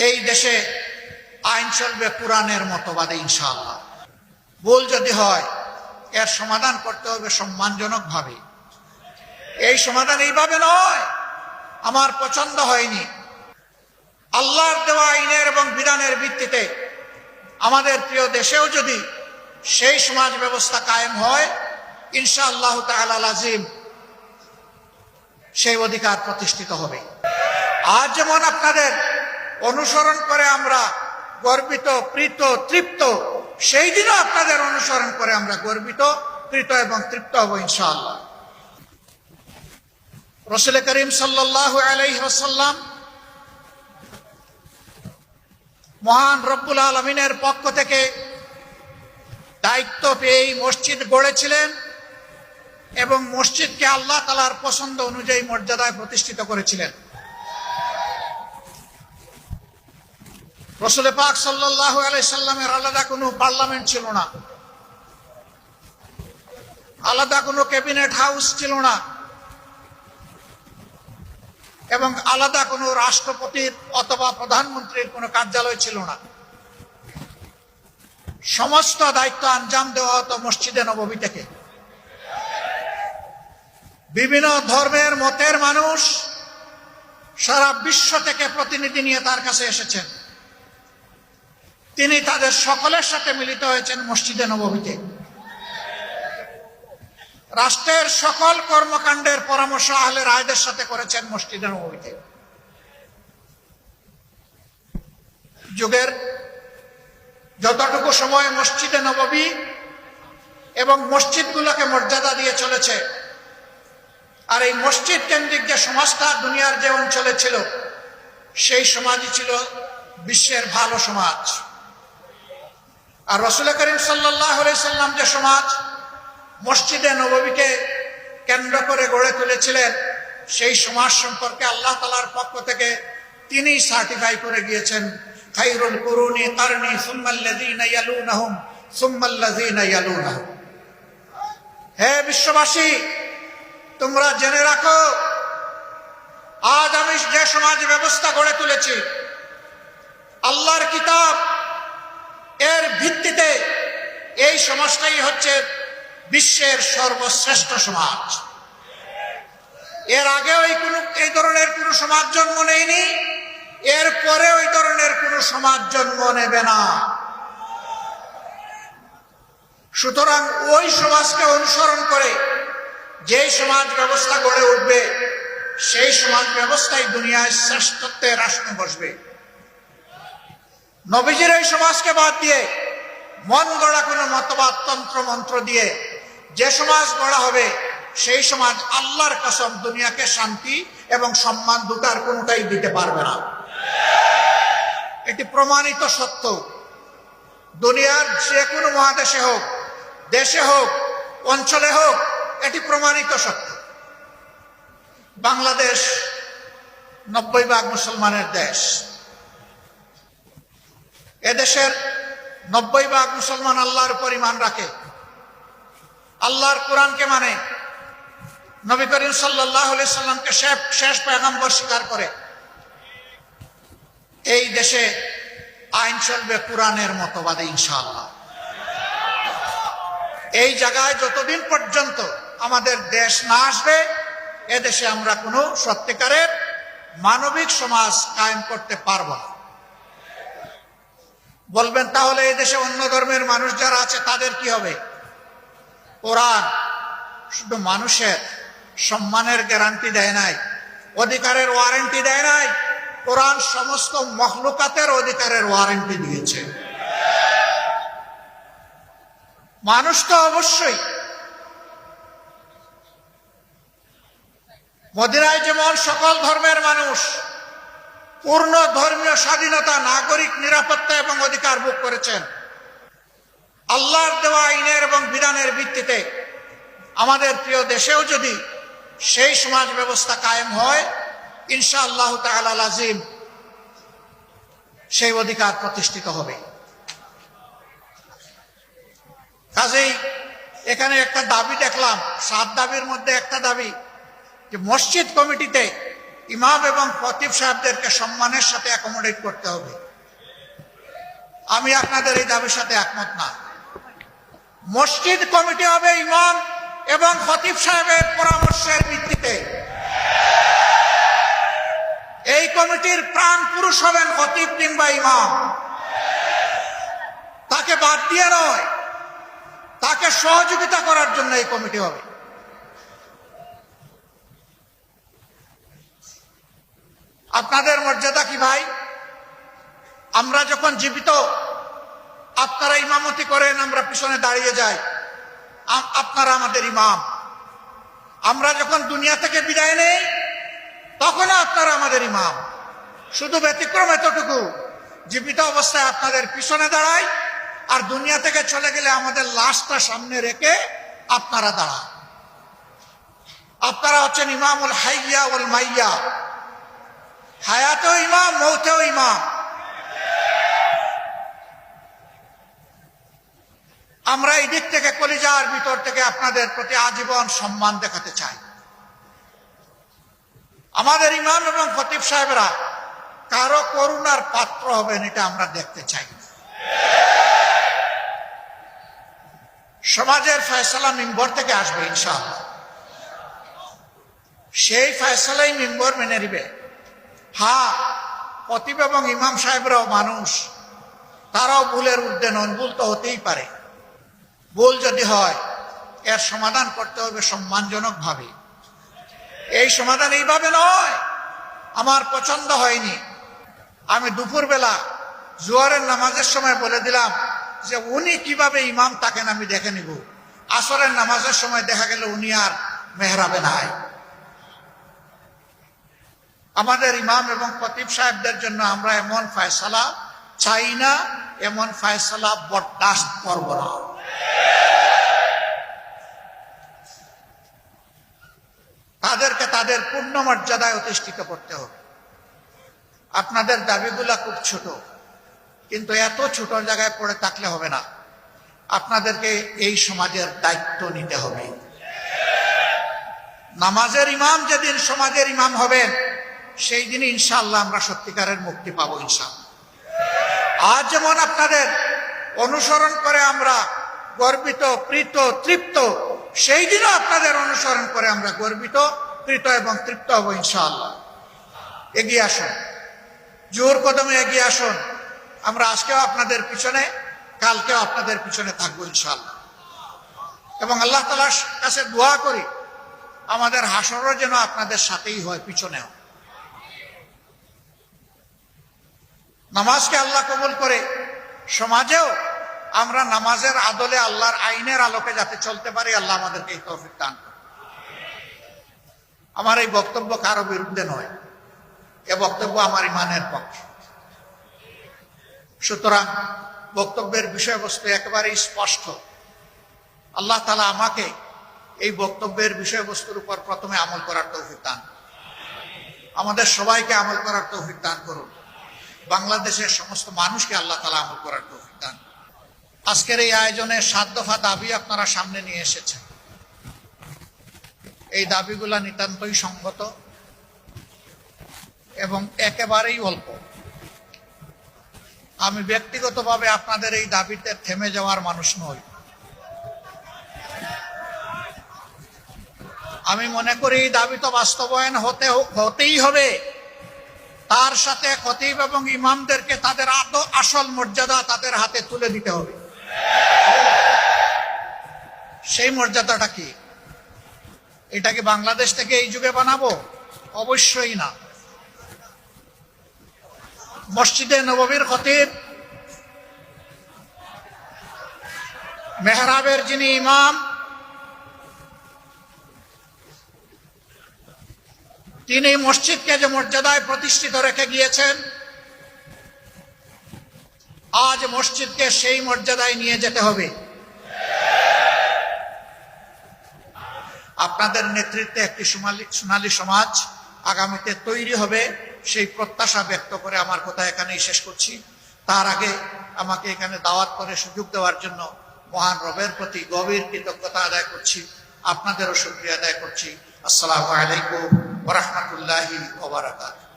এই দেশে আইন চলবে কোরআনের মতবাদে ইনশাআল্লাহ। ভুল যদি হয় এর সমাধান করতে হবে সম্মানজনক ভাবে। এই সমাধান এইভাবে নয় আমার পছন্দ হয়নি, আল্লাহর দেওয়া আইনের এবং বিধানের ভিত্তিতে আমাদের প্রিয় দেশেও যদি সেই সমাজ ব্যবস্থা কায়েম হয় ইনশাআল্লাহ তাআলা লাজিম সেই অধিকার প্রতিষ্ঠিত হবে। আজ যেমন আপনাদের অনুসরণ করে আমরা গর্বিত, প্রীত, তৃপ্ত, সেই দিনও আপনাদের অনুসরণ করে আমরা গর্বিত, প্রীত এবং তৃপ্ত হব ইনশাআল্লাহ। রাসূল করিম সাল্লাল্লাহু আলাইহি ওয়াসাল্লাম মহান রব্বুল আলামিনের পক্ষ থেকে দায়িত্ব পেয়ে মসজিদ গড়েছিলেন এবং মসজিদকে আল্লাহ তাআলার পছন্দ অনুযায়ী মর্যাদায় প্রতিষ্ঠিত করেছিলেন। রাসূল পাক সাল্লাল্লাহু আলাইহি সাল্লামের আলাদা কোনো পার্লামেন্ট ছিল না, আলাদা কোনো ক্যাবিনেট হাউস ছিল না এবং আলাদা কোনো রাষ্ট্রপতির অথবা প্রধানমন্ত্রীর কোনো কার্যালয় ছিল না। সমস্ত দায়িত্ব আঞ্জাম দেওয়া হতো মসজিদে নববী থেকে। বিভিন্ন ধর্মের মতের মানুষ সারা বিশ্ব থেকে প্রতিনিধি নিয়ে তার কাছে এসেছেন। তিনি তাদের সকলের সাথে মিলিত হয়েছেন মসজিদে নববীতে। রাষ্ট্রের সকল কর্মকাণ্ডের পরামর্শ আহলে রায়দের সাথে করেছেন মসজিদে নববীতে। যুগের যতটুকু সময় মসজিদে নববী এবং মসজিদগুলোকে মর্যাদা দিয়ে চলেছে, আর এই মসজিদ কেন্দ্রিক যে সমাজটা দুনিয়ার যে অঞ্চলে ছিল সেই সমাজই ছিল বিশ্বের ভালো সমাজ। আর রাসূল করিম সাল্লাল্লাহু আলাইহি সাল্লাম যে সমাজ মসজিদে নববীকে কেন্দ্র করে গড়ে তুলেছিলেন সেই সমাজ সম্পর্কে আল্লাহ তাআলার পক্ষ থেকে তিনি সার্টিফাই করে গিয়েছেন, খায়রুল কুরুনি কারনি সুম্মাল্লাযীনা ইয়ালুনাহুম সুম্মাল্লাযীনা ইয়ালুনাহুম। হে বিশ্ববাসী, তোমরা জেনে রাখো আজ আমি যে সমাজ ব্যবস্থা গড়ে তুলেছি আল্লাহর কিতাব এর ভিত্তিতে এই সমাজটাই হচ্ছে বিশ্বের সর্বশ্রেষ্ঠ সমাজ। এর আগেও এই ধরনের কোনো সমাজ জন্ম নেয়নি, এর পরেও এই ধরনের কোনো সমাজ জন্ম নেবে না। সুতরাং ওই সমাজকে অনুসরণ করে যেই সমাজ ব্যবস্থা গড়ে উঠবে সেই সমাজ ব্যবস্থায় দুনিয়ায় শ্রেষ্ঠত্বের আসনে বসবে। নবীজির এই সমাজকে বাদ দিয়ে মন গড়া কোনো মতবাদ তন্ত্র মন্ত্র দিয়ে যে সমাজ গড়া হবে সেই সমাজ আল্লাহর কসম দুনিয়াকে শান্তি এবং সম্মান দুটার কোনোটাই দিতে পারবে না। এটি প্রমাণিত সত্য। দুনিয়ার যে কোনো মহাদেশে হোক, দেশে হোক, অঞ্চলে হোক, এটি প্রমাণিত সত্য। বাংলাদেশ 90% মুসলমানের দেশ। এদেশের 90% মুসলমান আল্লাহর উপর ঈমান রাখে, আল্লাহর কোরআনকে মানে, নবী করিম সাল্লাল্লাহু আলাইহি সাল্লামকে শেষ পয়গম্বর স্বীকার করে। এই দেশে আইন চলবে কোরআনের মতবাদে ইনশাআল্লাহ। এই জায়গায় যতদিন পর্যন্ত আমাদের দেশ না আসবে এদেশে আমরা কোনো সত্যিকারের মানবিক সমাজ কায়েম করতে পারবো না। বলবেন তাহলে এই দেশে অন্য ধর্মের মানুষ যারা আছে তাদের কি হবে? কোরআন শুধু মানুষের সম্মানের গ্যারান্টি দেয় নাই, অধিকারের ওয়ারেন্টি দেয় নাই, কোরআন সমস্ত মখলুকাতের অধিকারের ওয়ারেন্টি দিয়েছে। মানুষ তো অবশ্যই, মদিনায় যেমন সকল ধর্মের মানুষ পূর্ণ ধর্মীয় স্বাধীনতা, নাগরিক নিরাপত্তা এবং অধিকার ভোগ করেছেন, আল্লাহর দেওয়া আইনের এবং বিধানের ভিত্তিতে আমাদের প্রিয় দেশেও যদি সেই সমাজ ব্যবস্থা কায়েম হয় ইনশাআল্লাহ তাআলা লাজিম সেই অধিকার প্রতিষ্ঠিত হবে। কাজেই এখানে একটা দাবি দেখলাম, 7 দাবির মধ্যে একটা দাবি যে মসজিদ কমিটিতে ইমাম এবং খতিব সাহেবদেরকে সম্মানের সাথে অ্যাকোমোডেট করতে হবে। আমি আপনাদের এই দাবির সাথে একমত না। মসজিদ কমিটি হবে ইমাম এবং খতিব সাহেবের পরামর্শের ভিত্তিতে। এই কমিটির প্রাণ পুরুষ হবেন খতিব কিংবা ইমাম। তাকে বাদ দিয়ে নয়, তাকে সহযোগিতা করার জন্য এই কমিটি হবে। আপনাদের মর্যাদা কি ভাই? আমরা যখন জীবিত আপনারা ইমামতি করেন, আমরা পিছনে দাঁড়িয়ে যাই, আপনারা আমাদের ইমাম। আমরা যখন দুনিয়া থেকে বিদায় নেই তখনও আপনারা আমাদের ইমাম। শুধু ব্যতিক্রম এতটুকু, জীবিত অবস্থায় আপনাদের পিছনে দাঁড়াই, আর দুনিয়া থেকে চলে গেলে আমাদের লাশটা সামনে রেখে আপনারা দাঁড়ান। আপনারা হচ্ছেন ইমামুল হাইয়া ওয়াল মাইয়া, হায়াতেও ইমাম, মৌতেও ইমাম। আমরা এই দিক থেকে কলিজার ভিতর থেকে আপনাদের প্রতি আজীবন সম্মান দেখাতে চাই। আমাদের ইমাম এবং খতিব সাহেবরা কারো করুণার পাত্র হবেন, এটা আমরা দেখতে চাই। সমাজের ফয়সালা মিম্বর থেকে আসবে ইনশাআল্লাহ। সেই ফয়সালাই মিম্বর মেনে নিবে। হ্যাঁ, খতিব এবং ইমাম সাহেবরাও মানুষ, তারাও ভুলের ঊর্ধ্বে নন, ভুল তো হতেই পারে। ভুল যদি হয় এর সমাধান করতে হবে সম্মানজনক ভাবে। এই সমাধান এইভাবে নয়, আমার পছন্দ হয়নি, আমি দুপুরবেলা জোয়ারের নামাজের সময় বলে দিলাম যে উনি কিভাবে ইমাম থাকেন আমি দেখে নিব। আসরের নামাজের সময় দেখা গেল উনি আর মেহরাবে নাই। আমাদের ইমাম এবং খতিব সাহেবদের জন্য আমরা এমন ফয়সালা চাই না, এমন ফয়সালা বরদাস্ত করব না। তাদেরকে তাদের পূর্ণ মর্যাদায় অধিষ্ঠিত করতে হবে। আপনাদের দাবিগুলা খুব ছোট, কিন্তু এত ছোট জায়গায় পড়ে থাকলে হবে না। আপনাদেরকে এই সমাজের দায়িত্ব নিতে হবে। নামাজের ইমাম যেদিন সমাজের ইমাম হবেন, সেই দিন ইনশাআল্লাহ আমরা সত্যিকারের মুক্তি পাবো ইনশাআল্লাহ। আজ যেমন আপনাদের অনুসরণ করে আমরা গর্বিত, প্রীত, তৃপ্ত, সেই দিনও আপনাদের অনুসরণ করে আমরা গর্বিত, প্রীত এবং তৃপ্ত হব ইনশাআল্লাহ। এগিয়ে আসুন, জোর কদমে এগিয়ে আসুন। আমরা আজকেও আপনাদের পিছনে, কালকেও আপনাদের পিছনে থাকবো ইনশাআল্লাহ। এবং আল্লাহ তাআলার কাছে দোয়া করি আমাদের হাসরও যেন আপনাদের সাথেই হয়, পিছনেও। নামাজকে আল্লাহ কবুল করে সমাজেও আমরা নামাজের আদলে, আল্লাহর আইনের আলোকে যাতে চলতে পারি, আল্লাহ আমাদেরকে এই তৌফিক দান করুন। আমার এই বক্তব্য কারো বিরুদ্ধে নয়, এ বক্তব্য আমার ইমানের পক্ষে। সুতরাং বক্তব্যের বিষয়বস্তু একেবারেই স্পষ্ট। আল্লাহ তাআলা আমাকে এই বক্তব্যের বিষয়বস্তুর উপর প্রথমে আমল করার তৌফিক দান, আমাদের সবাইকে আমল করার তৌফিক দান করুন। বাংলাদেশের সমস্ত মানুষকে আল্লাহ তাআলা আমল করার তৌফিক দান। আজকের এই আয়োজনে 7 দফা দাবি আপনারা সামনে নিয়ে এসেছেন। এই দাবিগুলা নিতান্তই সঙ্গত এবং একেবারেই অল্প। আমি ব্যক্তিগতভাবে আপনাদের এই দাবিতে থেমে যাওয়ার মানুষ নই। আমি মনে করি এই দাবি তো বাস্তবায়ন হতেই হবে। তার সাথে খতিব এবং ইমামদেরকে তাদের আসল মর্যাদা তাদের হাতে তুলে দিতে হবে। সেই মর্যাদাটা কি? এটাকে বাংলাদেশ থেকে এই যুগে বানাবো? অবশ্যই না। মসজিদে নববীর খতিব, মেহরাবের যিনি ইমাম, তিনি মসজিদকে যে মর্যাদায় প্রতিষ্ঠিত রেখে গিয়েছেন, আজ মসজিদকে সেই মর্যাদায় নিয়ে যেতে হবে। আপনাদের নেতৃত্বে একটি সোনালী সমাজ আগামীতে তৈরি হবে, সেই প্রত্যাশা ব্যক্ত করে আমার কথা এখানেই শেষ করছি। তার আগে আমাকে এখানে দাওয়াত করে সুযোগ দেওয়ার জন্য মহান রবের প্রতি গভীর কৃতজ্ঞতা আদায় করছি, আপনাদেরও শুকরিয়া আদায় করছি। আসসালামু আলাইকুম। ওয়া রাহমাতুল্লাহি ওয়া বারাকাতুহু।